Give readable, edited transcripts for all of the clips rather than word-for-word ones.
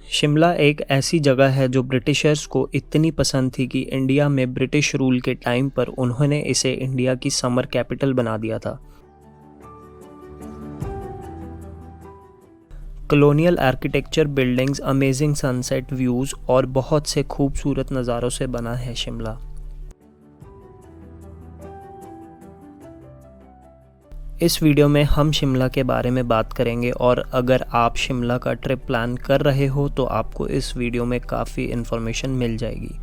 शिमला एक ऐसी जगह है जो ब्रिटिशर्स को इतनी पसंद थी कि इंडिया में ब्रिटिश रूल के टाइम पर उन्होंने इसे इंडिया की समर कैपिटल बना दिया था। Colonial architecture, buildings, amazing sunset views और बहुत से खूबसूरत नज़ारों से बना है शिमला। इस वीडियो में हम शिमला के बारे में बात करेंगे और अगर आप शिमला का ट्रिप प्लान कर रहे हो तो आपको इस वीडियो में काफ़ी इन्फॉर्मेशन मिल जाएगी।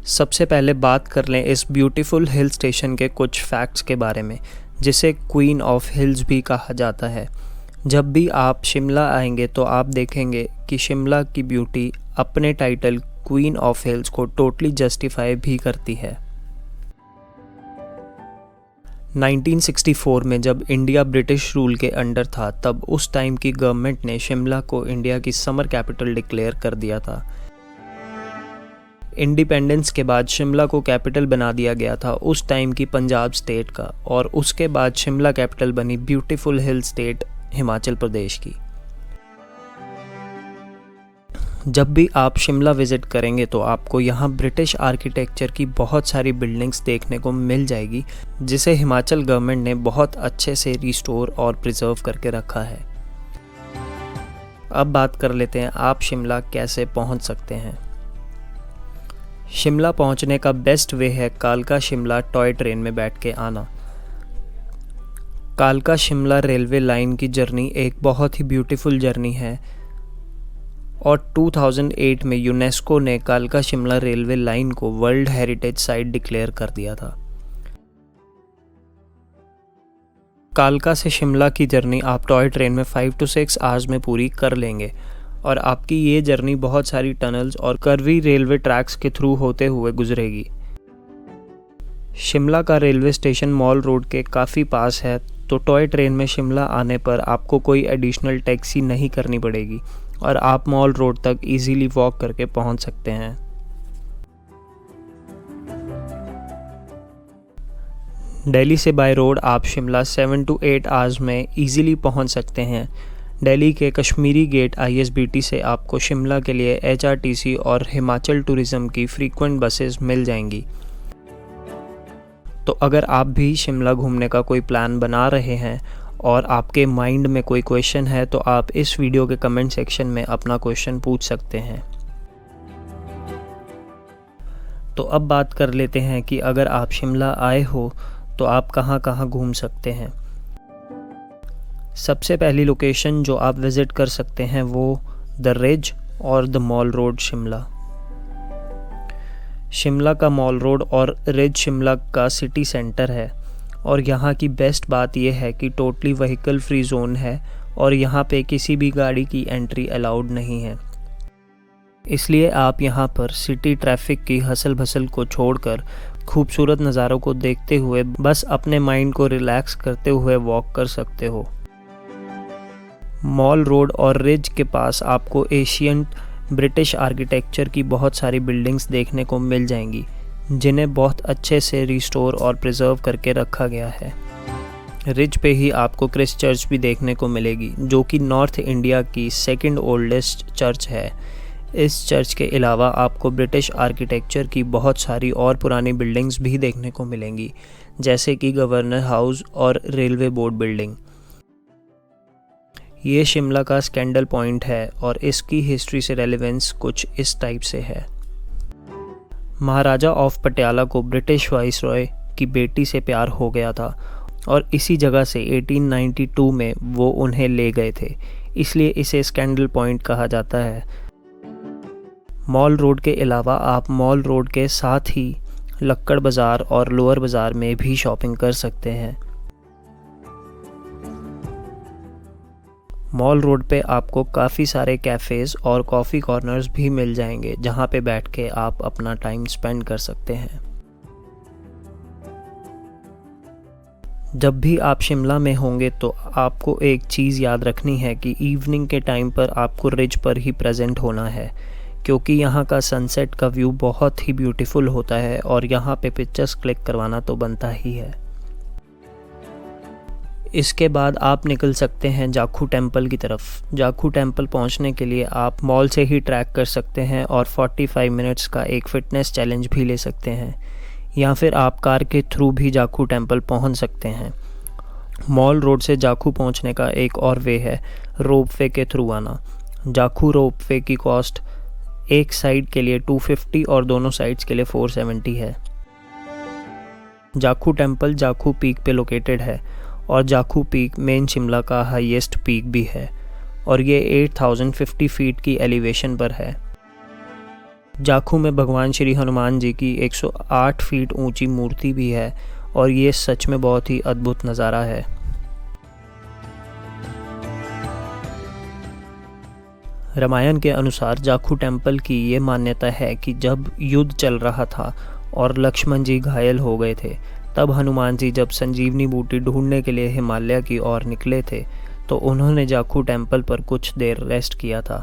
सबसे पहले बात कर लें इस ब्यूटीफुल हिल स्टेशन के कुछ फैक्ट्स के बारे में, जिसे क्वीन ऑफ हिल्स भी कहा जाता है। जब भी आप शिमला आएंगे तो आप देखेंगे कि शिमला की ब्यूटी अपने टाइटल क्वीन ऑफ हिल्स को टोटली जस्टिफाई भी करती है। 1964 में जब इंडिया ब्रिटिश रूल के अंडर था, तब उस टाइम की गवर्नमेंट ने शिमला को इंडिया की समर कैपिटल डिक्लेयर कर दिया था। इंडिपेंडेंस के बाद शिमला को कैपिटल बना दिया गया था उस टाइम की पंजाब स्टेट का, और उसके बाद शिमला कैपिटल बनी beautiful hill state Himachal Pradesh की। जब भी आप शिमला विज़िट करेंगे तो आपको यहाँ ब्रिटिश आर्किटेक्चर की बहुत सारी बिल्डिंग्स देखने को मिल जाएगी, जिसे हिमाचल गवर्नमेंट ने बहुत अच्छे से रिस्टोर और प्रिजर्व करके रखा है। अब बात कर लेते हैं आप शिमला कैसे पहुँच सकते हैं। शिमला पहुँचने का बेस्ट वे है कालका शिमला टॉय ट्रेन में बैठ के आना। कालका शिमला रेलवे लाइन की जर्नी एक बहुत ही ब्यूटीफुल जर्नी है और 2008 में यूनेस्को ने कालका शिमला रेलवे लाइन को वर्ल्ड हेरिटेज साइट डिक्लेयर कर दिया था। कालका से शिमला की जर्नी आप टॉय ट्रेन में 5 to 6 आवर्स में पूरी कर लेंगे और आपकी ये जर्नी बहुत सारी टनल्स और कर्वी रेलवे ट्रैक्स के थ्रू होते हुए गुजरेगी। शिमला का रेलवे स्टेशन मॉल रोड के काफ़ी पास है, तो टॉय ट्रेन में शिमला आने पर आपको कोई एडिशनल टैक्सी नहीं करनी पड़ेगी और आप मॉल रोड तक इजीली वॉक करके पहुंच सकते हैं। दिल्ली से बाय रोड आप शिमला 7 to 8 आवर्स में इजीली पहुंच सकते हैं। दिल्ली के कश्मीरी गेट ISBT से आपको शिमला के लिए HRTC और हिमाचल टूरिज़्म की फ्रीक्वेंट बसेस मिल जाएंगी। तो अगर आप भी शिमला घूमने का कोई प्लान बना रहे हैं और आपके माइंड में कोई क्वेश्चन है तो आप इस वीडियो के कमेंट सेक्शन में अपना क्वेश्चन पूछ सकते हैं। तो अब बात कर लेते हैं कि अगर आप शिमला आए हो तो आप कहां कहां घूम सकते हैं। सबसे पहली लोकेशन जो आप विज़िट कर सकते हैं वो द रिज और the mall road Shimla. Shimla का मॉल रोड और रिज शिमला का सिटी सेंटर है और यहाँ की बेस्ट बात यह है कि टोटली व्हीकल फ्री जोन है और यहाँ पे किसी भी गाड़ी की एंट्री अलाउड नहीं है। इसलिए आप यहाँ पर सिटी ट्रैफिक की हसल भसल को छोड़कर खूबसूरत नज़ारों को देखते हुए बस अपने माइंड को रिलैक्स करते हुए वॉक कर सकते हो। मॉल रोड और रिज के पास आपको एशियन ब्रिटिश आर्किटेक्चर की बहुत सारी बिल्डिंग्स देखने को मिल जाएंगी, जिन्हें बहुत अच्छे से रिस्टोर और प्रिजर्व करके रखा गया है। रिज पे ही आपको क्रिस्ट चर्च भी देखने को मिलेगी, जो कि नॉर्थ इंडिया की सेकंड ओल्डेस्ट चर्च है। इस चर्च के अलावा आपको ब्रिटिश आर्किटेक्चर की बहुत सारी और पुरानी बिल्डिंग्स भी देखने को मिलेंगी, जैसे कि गवर्नर हाउस और रेलवे बोर्ड बिल्डिंग। ये शिमला का स्कैंडल पॉइंट है और इसकी हिस्ट्री से रेलेवेंस कुछ इस टाइप से है। महाराजा ऑफ पटियाला को ब्रिटिश वाइसरॉय की बेटी से प्यार हो गया था और इसी जगह से 1892 में वो उन्हें ले गए थे, इसलिए इसे स्कैंडल पॉइंट कहा जाता है। मॉल रोड के अलावा आप मॉल रोड के साथ ही लक्कड़ बाज़ार और लोअर बाज़ार में भी शॉपिंग कर सकते हैं। मॉल रोड पे आपको काफ़ी सारे कैफ़ेज़ और कॉफ़ी कॉर्नर्स भी मिल जाएंगे, जहाँ पे बैठ के आप अपना टाइम स्पेंड कर सकते हैं। जब भी आप शिमला में होंगे तो आपको एक चीज़ याद रखनी है कि इवनिंग के टाइम पर आपको रिज पर ही प्रेजेंट होना है, क्योंकि यहाँ का सनसेट का व्यू बहुत ही ब्यूटीफुल होता है और यहाँ पे पिक्चर्स क्लिक करवाना तो बनता ही है। इसके बाद आप निकल सकते हैं जाखू टेम्पल की तरफ। जाखू टेम्पल पहुंचने के लिए आप मॉल से ही ट्रैक कर सकते हैं और 45 मिनट्स का एक फ़िटनेस चैलेंज भी ले सकते हैं, या फिर आप कार के थ्रू भी जाखू टेम्पल पहुंच सकते हैं। मॉल रोड से जाखू पहुंचने का एक और वे है रोपवे के थ्रू आना। जाखू रोपवे की कॉस्ट एक साइड के लिए 250 और दोनों साइड्स के लिए 470 है। जाखू टेम्पल जाखू पीक पे लोकेटेड है और जाखू पीक मेन शिमला का हाईएस्ट पीक भी है और ये 8050 फीट की एलिवेशन पर है। जाखू में भगवान श्री हनुमान जी की 108 फीट ऊंची मूर्ति भी है और ये सच में बहुत ही अद्भुत नज़ारा है। रामायण के अनुसार जाखू टेम्पल की ये मान्यता है कि जब युद्ध चल रहा था और लक्ष्मण जी घायल हो गए थे, तब हनुमान जी जब संजीवनी बूटी ढूंढने के लिए हिमालय की ओर निकले थे तो उन्होंने जाखू टेम्पल पर कुछ देर रेस्ट किया था।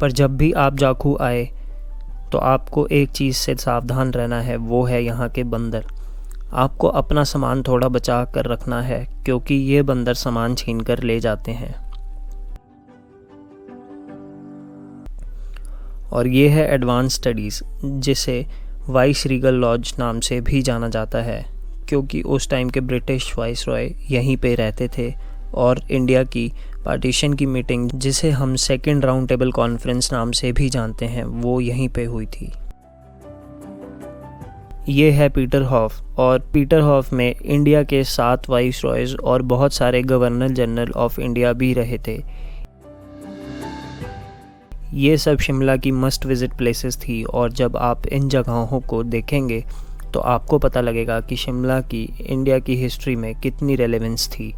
पर जब भी आप जाखू आए तो आपको एक चीज़ से सावधान रहना है, वो है यहाँ के बंदर। आपको अपना सामान थोड़ा बचा कर रखना है क्योंकि ये बंदर सामान छीन कर ले जाते हैं। और ये है एडवांस स्टडीज़, जिसे वाइस रीगल लॉज नाम से भी जाना जाता है क्योंकि उस टाइम के ब्रिटिश वाइसरॉय यहीं पे रहते थे और इंडिया की पार्टीशन की मीटिंग, जिसे हम सेकंड राउंड टेबल कॉन्फ्रेंस नाम से भी जानते हैं, वो यहीं पे हुई थी। ये है पीटरहॉफ और पीटरहॉफ में इंडिया के 7 वाइसरॉयज़ और बहुत सारे गवर्नर जनरल ऑफ इंडिया भी रहे थे। ये सब शिमला की मस्ट विज़िट प्लेसेस थी और जब आप इन जगहों को देखेंगे तो आपको पता लगेगा कि शिमला की इंडिया की हिस्ट्री में कितनी रेलेवेंस थी।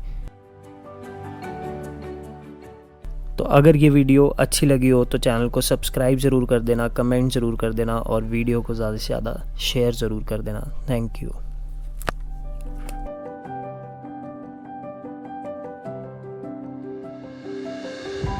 तो अगर ये वीडियो अच्छी लगी हो तो चैनल को सब्सक्राइब ज़रूर कर देना, कमेंट ज़रूर कर देना और वीडियो को ज़्यादा से ज़्यादा शेयर ज़रूर कर देना। Thank you.